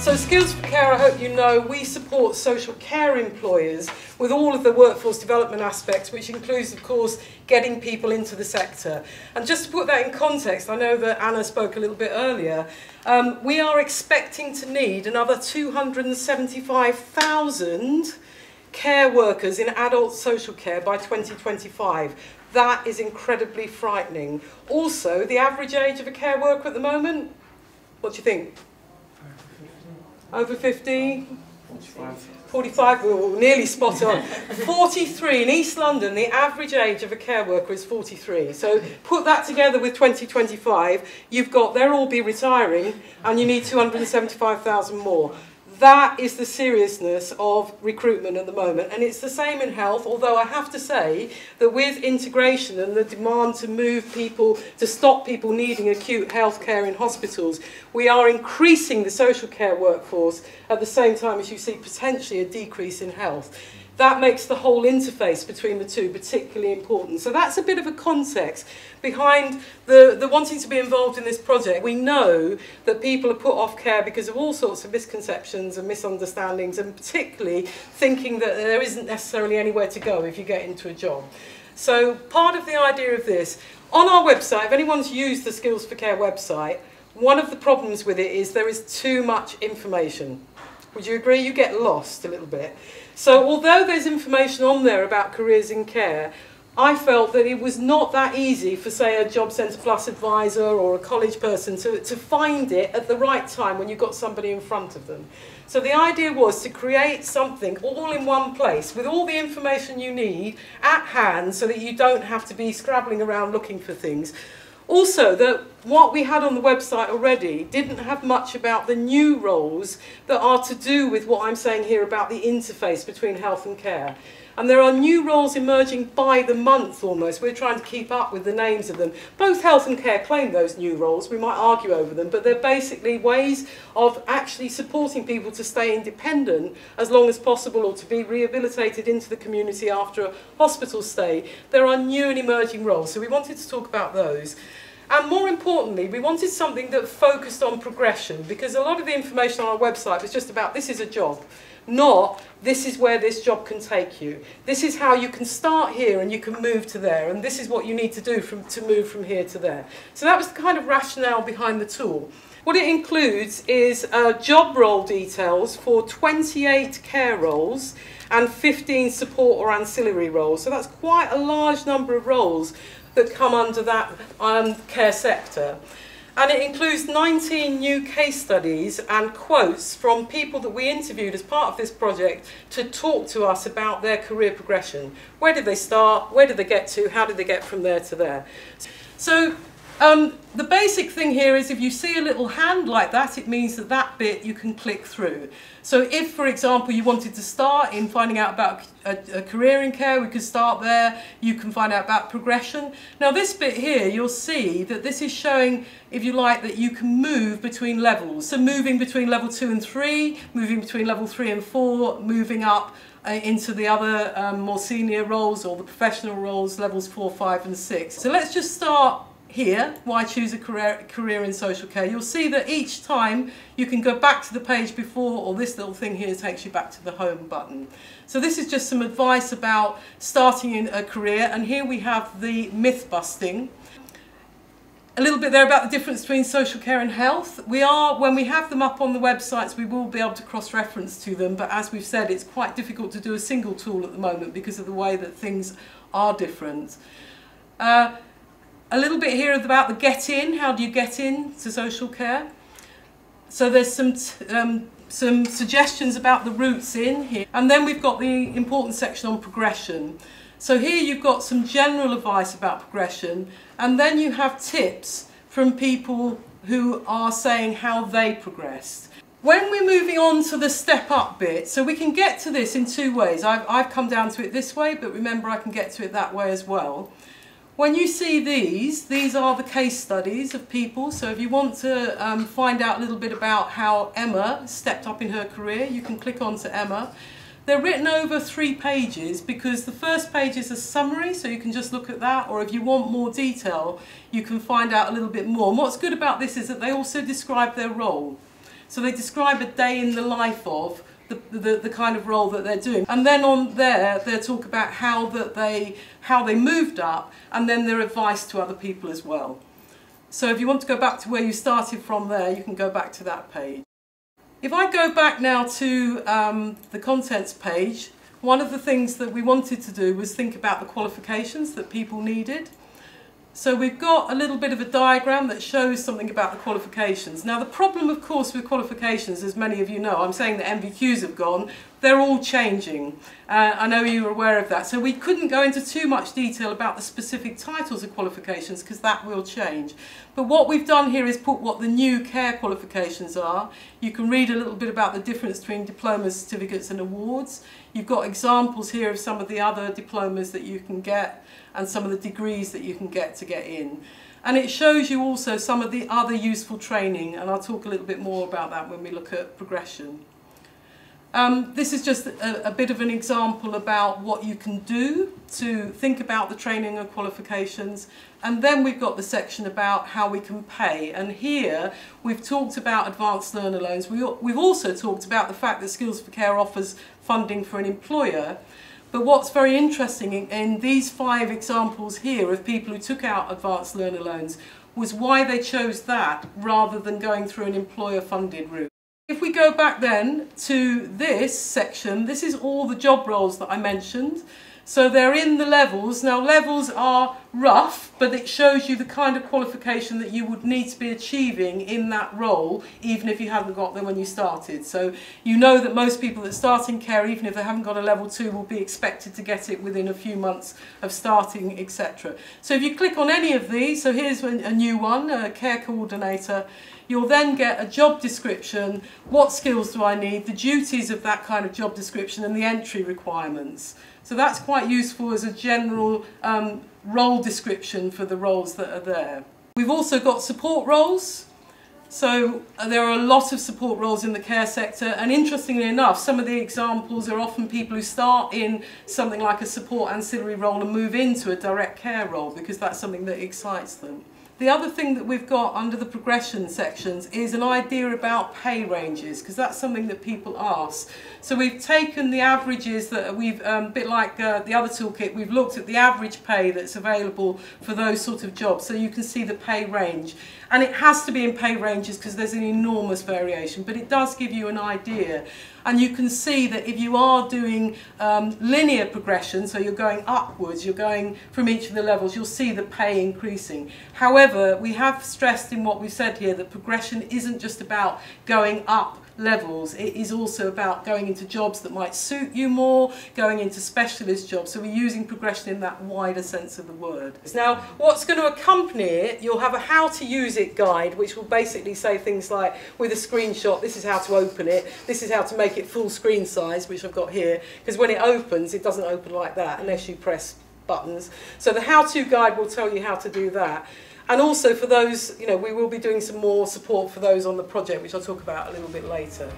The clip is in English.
So Skills for Care, I hope you know, we support social care employers with all of the workforce development aspects, which includes, of course, getting people into the sector. And just to put that in context, I know that Anna spoke a little bit earlier, we are expecting to need another 275,000 care workers in adult social care by 2025. That is incredibly frightening. Also, the average age of a care worker at the moment, what do you think? Over 50? 45, oh, nearly spot on. 43 in East London, the average age of a care worker is 43. So put that together with 2025, you've got, they'll all be retiring, and you need 275,000 more. That is the seriousness of recruitment at the moment, and it's the same in health, although I have to say that with integration and the demand to move people, to stop people needing acute health care in hospitals, we are increasing the social care workforce at the same time as you see potentially a decrease in health. That makes the whole interface between the two particularly important. So that's a bit of a context behind the wanting to be involved in this project. We know that people are put off care because of all sorts of misconceptions and misunderstandings, and particularly thinking that there isn't necessarily anywhere to go if you get into a job. So part of the idea of this, on our website, if anyone's used the Skills for Care website, one of the problems with it is there is too much information. Would you agree? You get lost a little bit. So although there's information on there about careers in care, I felt that it was not that easy for, say, a Job Centre Plus advisor or a college person to find it at the right time when you've got somebody in front of them. So the idea was to create something all in one place with all the information you need at hand so that you don't have to be scrabbling around looking for things. Also, that what we had on the website already didn't have much about the new roles that are to do with what I'm saying here about the interface between health and care. And there are new roles emerging by the month almost. We're trying to keep up with the names of them. Both health and care claim those new roles. We might argue over them, but they're basically ways of actually supporting people to stay independent as long as possible or to be rehabilitated into the community after a hospital stay. There are new and emerging roles, so we wanted to talk about those. And more importantly, we wanted something that focused on progression, because a lot of the information on our website was just about this is a job, not this is where this job can take you. This is how you can start here and you can move to there, and this is what you need to do to move from here to there. So that was the kind of rationale behind the tool. What it includes is job role details for 28 care roles and 15 support or ancillary roles. So that's quite a large number of roles that come under that care sector. And it includes 19 new case studies and quotes from people that we interviewed as part of this project to talk to us about their career progression. Where did they start? Where did they get to? How did they get from there to there? So the basic thing here is if you see a little hand like that, it means that that bit you can click through. So if, for example, you wanted to start in finding out about a career in care, we could start there. You can find out about progression. Now this bit here, you'll see that this is showing, if you like, that you can move between levels. So moving between level 2 and 3, moving between level 3 and 4, moving up into the other more senior roles or the professional roles, levels 4, 5 and 6. So let's just start here, why choose a career in social care. You'll see that each time you can go back to the page before, or this little thing here takes you back to the home button. So this is just some advice about starting in a career, and here we have the myth busting. A little bit there about the difference between social care and health. When we have them up on the websites, we will be able to cross-reference to them, but as we've said, it's quite difficult to do a single tool at the moment because of the way that things are different. A little bit here about the get in. How do you get in to social care? So there's some suggestions about the routes in here. And then we've got the important section on progression. So here you've got some general advice about progression, and then you have tips from people who are saying how they progressed. When we're moving on to the step up bit, so we can get to this in two ways. I've come down to it this way, but remember I can get to it that way as well. When you see these are the case studies of people. So if you want to find out a little bit about how Emma stepped up in her career, you can click on to Emma. They're written over 3 pages because the first page is a summary, so you can just look at that, or if you want more detail, you can find out a little bit more. And what's good about this is that they also describe their role. So they describe a day in the life of the kind of role that they're doing. And then on there, they'll talk about how they moved up, and then their advice to other people as well. So if you want to go back to where you started from there, you can go back to that page. If I go back now to the contents page, one of the things that we wanted to do was think about the qualifications that people needed. So we've got a little bit of a diagram that shows something about the qualifications. Now the problem, of course, with qualifications, as many of you know, I'm saying that MVQs have gone, they're all changing. I know you're aware of that. So we couldn't go into too much detail about the specific titles of qualifications because that will change. But what we've done here is put what the new care qualifications are. You can read a little bit about the difference between diplomas, certificates and awards. You've got examples here of some of the other diplomas that you can get and some of the degrees that you can get to get in. And it shows you also some of the other useful training, and I'll talk a little bit more about that when we look at progression. This is just a bit of an example about what you can do to think about the training and qualifications. And then we've got the section about how we can pay. And here we've talked about advanced learner loans. We've also talked about the fact that Skills for Care offers funding for an employer. But what's very interesting in these 5 examples here of people who took out advanced learner loans was why they chose that rather than going through an employer-funded route. If we go back then to this section, this is all the job roles that I mentioned. So they're in the levels. Now levels are rough, but it shows you the kind of qualification that you would need to be achieving in that role, even if you haven't got them when you started. So you know that most people that start in care, even if they haven't got a level 2, will be expected to get it within a few months of starting, etc. So if you click on any of these, so here's a new one, a care coordinator, you'll then get a job description, what skills do I need, the duties of that kind of job description and the entry requirements. So that's quite useful as a general role description for the roles that are there. We've also got support roles. So there are a lot of support roles in the care sector, and interestingly enough, some of the examples are often people who start in something like a support ancillary role and move into a direct care role because that's something that excites them. The other thing that we've got under the progression sections is an idea about pay ranges, because that's something that people ask. So we've taken the averages that we've, a bit like the other toolkit, we've looked at the average pay that's available for those sort of jobs, so you can see the pay range. And it has to be in pay ranges because there's an enormous variation, but it does give you an idea. And you can see that if you are doing linear progression, so you're going upwards, you're going from each of the levels, you'll see the pay increasing. However, we have stressed in what we've said here that progression isn't just about going up levels, it is also about going into jobs that might suit you more, going into specialist jobs. So we're using progression in that wider sense of the word. Now, what's going to accompany it, you'll have a how to use it guide, which will basically say things like, with a screenshot, this is how to open it, this is how to make it full screen size, which I've got here, because when it opens, it doesn't open like that unless you press buttons. So the how-to guide will tell you how to do that. And also for those, you know, we will be doing some more support for those on the project, which I'll talk about a little bit later.